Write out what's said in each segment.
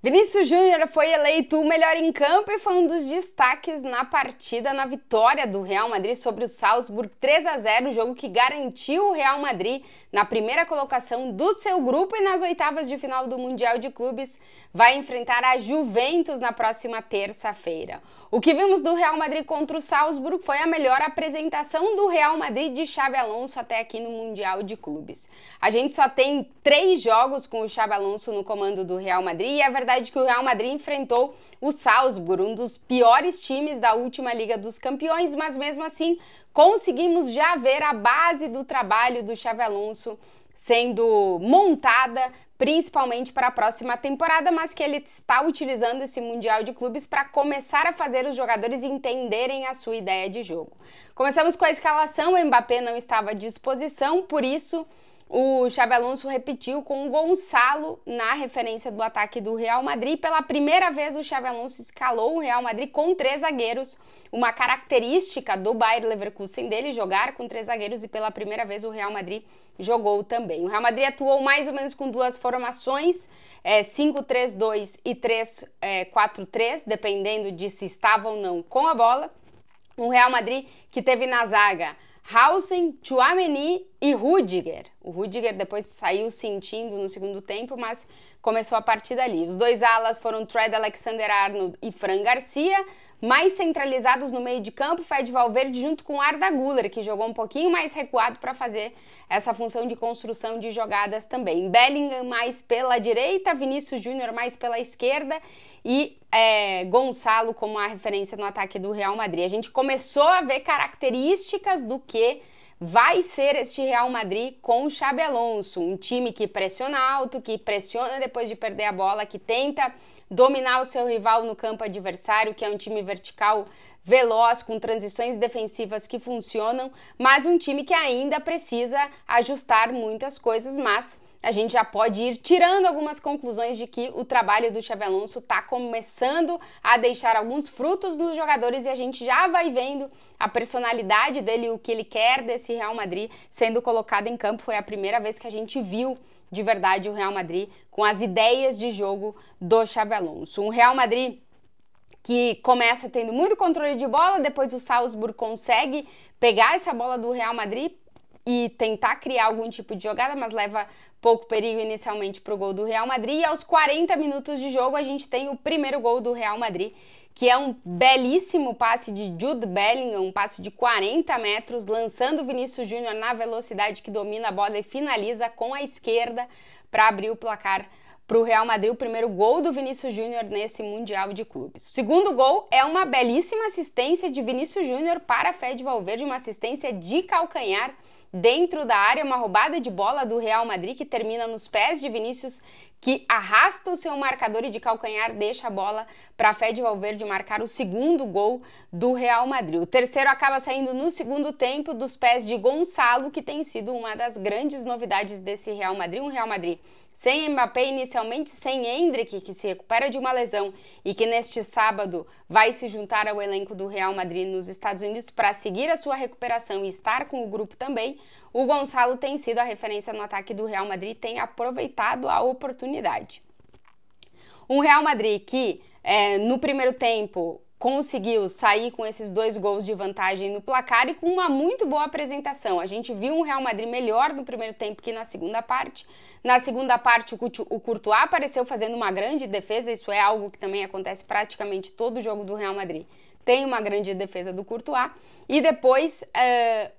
Vinícius Júnior foi eleito o melhor em campo e foi um dos destaques na partida, na vitória do Real Madrid sobre o Salzburg 3-0, jogo que garantiu o Real Madrid na primeira colocação do seu grupo e nas oitavas de final do Mundial de Clubes vai enfrentar a Juventus na próxima terça-feira. O que vimos do Real Madrid contra o Salzburg foi a melhor apresentação do Real Madrid de Xabi Alonso até aqui no Mundial de Clubes. A gente só tem 3 jogos com o Xabi Alonso no comando do Real Madrid e é verdade que o Real Madrid enfrentou o Salzburg, um dos piores times da última Liga dos Campeões, mas mesmo assim conseguimos já ver a base do trabalho do Xabi Alonso sendo montada principalmente para a próxima temporada, mas que ele está utilizando esse Mundial de Clubes para começar a fazer os jogadores entenderem a sua ideia de jogo. Começamos com a escalação, o Mbappé não estava à disposição, por isso o Xabi Alonso repetiu com o Gonçalo na referência do ataque do Real Madrid. Pela primeira vez o Xabi Alonso escalou o Real Madrid com 3 zagueiros, uma característica do Bayer Leverkusen dele, jogar com 3 zagueiros, e pela primeira vez o Real Madrid jogou também. O Real Madrid atuou mais ou menos com 2 formações, 5-3-2 e 3-4-3, dependendo de se estava ou não com a bola. O Real Madrid que teve na zaga Hausen, Tchouaméni e Rüdiger. O Rüdiger depois saiu sentindo no segundo tempo, mas começou a partir dali. Os 2 alas foram Trent Alexander-Arnold e Fran Garcia. Mais centralizados no meio de campo, Fede Valverde junto com Arda Güler, que jogou um pouquinho mais recuado para fazer essa função de construção de jogadas também. Bellingham mais pela direita, Vinícius Júnior mais pela esquerda e Gonçalo como a referência no ataque do Real Madrid. A gente começou a ver características do que vai ser este Real Madrid com o Xabi Alonso, um time que pressiona alto, que pressiona depois de perder a bola, que tenta dominar o seu rival no campo adversário, que é um time vertical, veloz, com transições defensivas que funcionam, mas um time que ainda precisa ajustar muitas coisas, mas a gente já pode ir tirando algumas conclusões de que o trabalho do Xabi Alonso está começando a deixar alguns frutos nos jogadores e a gente já vai vendo a personalidade dele, o que ele quer desse Real Madrid sendo colocado em campo. Foi a primeira vez que a gente viu de verdade o Real Madrid com as ideias de jogo do Xabi Alonso. Um Real Madrid que começa tendo muito controle de bola, depois o Salzburg consegue pegar essa bola do Real Madrid e tentar criar algum tipo de jogada, mas leva pouco perigo inicialmente para o gol do Real Madrid. E aos 40 minutos de jogo a gente tem o primeiro gol do Real Madrid, que é um belíssimo passe de Jude Bellingham, um passe de 40 metros, lançando o Vinícius Júnior na velocidade que domina a bola e finaliza com a esquerda para abrir o placar para o Real Madrid, o primeiro gol do Vinícius Júnior nesse Mundial de Clubes. O segundo gol é uma belíssima assistência de Vinícius Júnior para Fede Valverde, uma assistência de calcanhar dentro da área, uma roubada de bola do Real Madrid que termina nos pés de Vinícius, que arrasta o seu marcador e de calcanhar deixa a bola para Fede Valverde marcar o segundo gol do Real Madrid. O terceiro acaba saindo no segundo tempo dos pés de Gonçalo, que tem sido uma das grandes novidades desse Real Madrid. Um Real Madrid sem Mbappé inicialmente, sem Endrick, que se recupera de uma lesão e que neste sábado vai se juntar ao elenco do Real Madrid nos Estados Unidos para seguir a sua recuperação e estar com o grupo também. O Gonçalo tem sido a referência no ataque do Real Madrid e tem aproveitado a oportunidade. Um Real Madrid que no primeiro tempo conseguiu sair com esses 2 gols de vantagem no placar e com uma muito boa apresentação. A gente viu um Real Madrid melhor no primeiro tempo que na segunda parte. Na segunda parte, o Courtois apareceu fazendo uma grande defesa, isso é algo que também acontece praticamente todo jogo do Real Madrid. Tem uma grande defesa do Courtois. E depois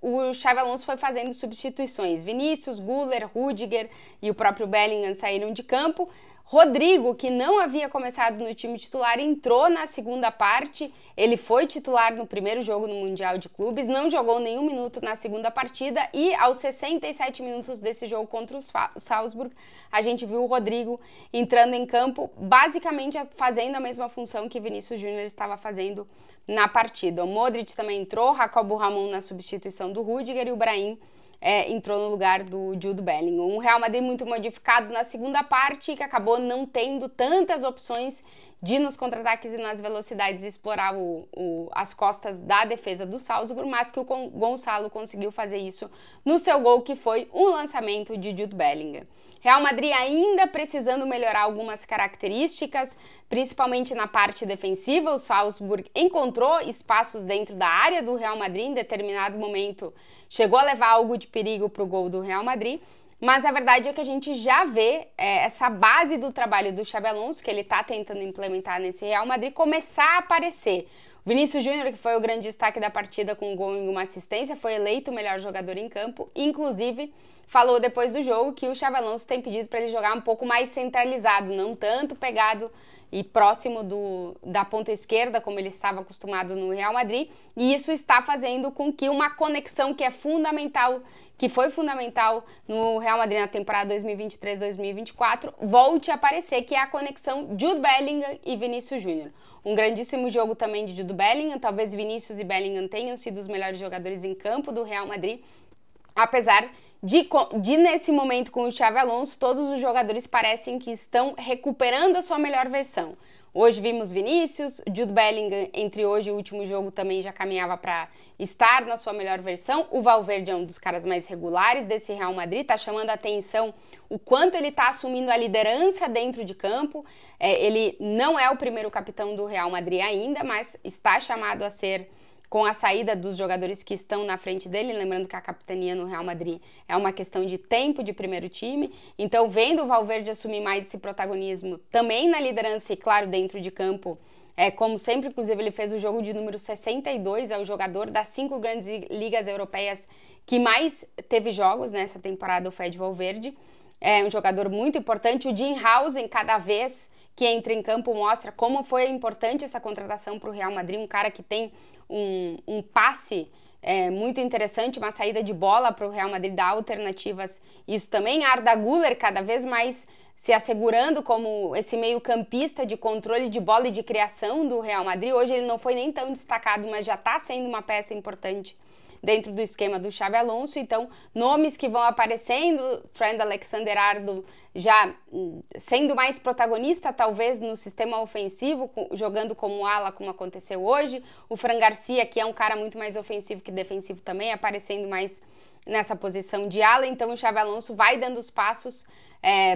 o Xabi Alonso foi fazendo substituições. Vinícius, Güler, Rüdiger e o próprio Bellingham saíram de campo. Rodrigo, que não havia começado no time titular, entrou na segunda parte. Ele foi titular no primeiro jogo no Mundial de Clubes, não jogou nenhum minuto na segunda partida e aos 67 minutos desse jogo contra o Salzburg, a gente viu o Rodrigo entrando em campo, basicamente fazendo a mesma função que Vinícius Júnior estava fazendo na partida. O Modric também entrou, Jacobo Ramon na substituição do Rüdiger e o Brahim entrou no lugar do Jude Bellingham. Um Real Madrid muito modificado na segunda parte, que acabou não tendo tantas opções de nos contra-ataques e nas velocidades explorar as costas da defesa do Salzburg, mas que o Gonçalo conseguiu fazer isso no seu gol, que foi um lançamento de Jude Bellingham. Real Madrid ainda precisando melhorar algumas características, principalmente na parte defensiva. O Salzburg encontrou espaços dentro da área do Real Madrid, em determinado momento chegou a levar algo de perigo para o gol do Real Madrid, mas a verdade é que a gente já vê essa base do trabalho do Xabi Alonso, que ele está tentando implementar nesse Real Madrid, começar a aparecer. O Vinícius Júnior, que foi o grande destaque da partida com um gol e uma assistência, foi eleito o melhor jogador em campo, inclusive falou depois do jogo que o Xabi Alonso tem pedido para ele jogar um pouco mais centralizado, não tanto pegado e próximo da ponta esquerda, como ele estava acostumado no Real Madrid, e isso está fazendo com que uma conexão que é fundamental, que foi fundamental no Real Madrid na temporada 2023-2024, volte a aparecer, que é a conexão Jude Bellingham e Vinícius Júnior. Um grandíssimo jogo também de Jude Bellingham, talvez Vinícius e Bellingham tenham sido os melhores jogadores em campo do Real Madrid, apesar de nesse momento com o Xabi Alonso, todos os jogadores parecem que estão recuperando a sua melhor versão. Hoje vimos Vinícius, Jude Bellingham, entre hoje e o último jogo, também já caminhava para estar na sua melhor versão. O Valverde é um dos caras mais regulares desse Real Madrid, está chamando a atenção o quanto ele está assumindo a liderança dentro de campo. Ele não é o primeiro capitão do Real Madrid ainda, mas está chamado a ser com a saída dos jogadores que estão na frente dele, lembrando que a capitania no Real Madrid é uma questão de tempo de primeiro time, então vendo o Valverde assumir mais esse protagonismo também na liderança e claro, dentro de campo, como sempre, inclusive ele fez o jogo de número 62, é o jogador das 5 grandes ligas europeias que mais teve jogos nessa temporada, o Fede Valverde, é um jogador muito importante. O Dean Housen, cada vez que entra em campo, mostra como foi importante essa contratação para o Real Madrid, um cara que tem um passe muito interessante, uma saída de bola para o Real Madrid, dar alternativas. Isso também, Arda Güler cada vez mais se assegurando como esse meio campista de controle de bola e de criação do Real Madrid. Hoje ele não foi nem tão destacado, mas já está sendo uma peça importante dentro do esquema do Xabi Alonso. Então, nomes que vão aparecendo, Trent Alexander-Arnold já sendo mais protagonista, talvez, no sistema ofensivo, jogando como ala, como aconteceu hoje. O Fran Garcia, que é um cara muito mais ofensivo que defensivo também, aparecendo mais nessa posição de ala. Então, o Xabi Alonso vai dando os passos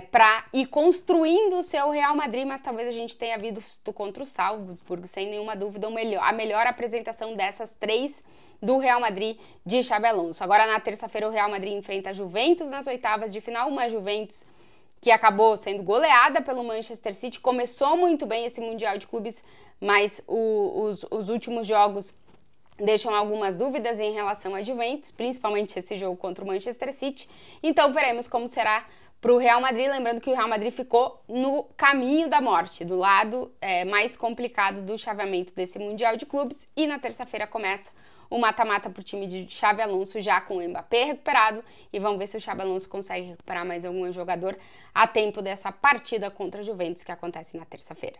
para ir construindo o seu Real Madrid, mas talvez a gente tenha visto contra o Salzburg, sem nenhuma dúvida, a melhor apresentação dessas 3 do Real Madrid de Xabi Alonso. Agora, na terça-feira, o Real Madrid enfrenta a Juventus nas oitavas de final, uma Juventus que acabou sendo goleada pelo Manchester City. Começou muito bem esse Mundial de Clubes, mas os últimos jogos deixam algumas dúvidas em relação a Juventus, principalmente esse jogo contra o Manchester City. Então, veremos como será para o Real Madrid, lembrando que o Real Madrid ficou no caminho da morte, do lado mais complicado do chaveamento desse Mundial de Clubes, e na terça-feira começa o mata-mata para o time de Xabi Alonso, já com o Mbappé recuperado, e vamos ver se o Xabi Alonso consegue recuperar mais algum jogador a tempo dessa partida contra a Juventus que acontece na terça-feira.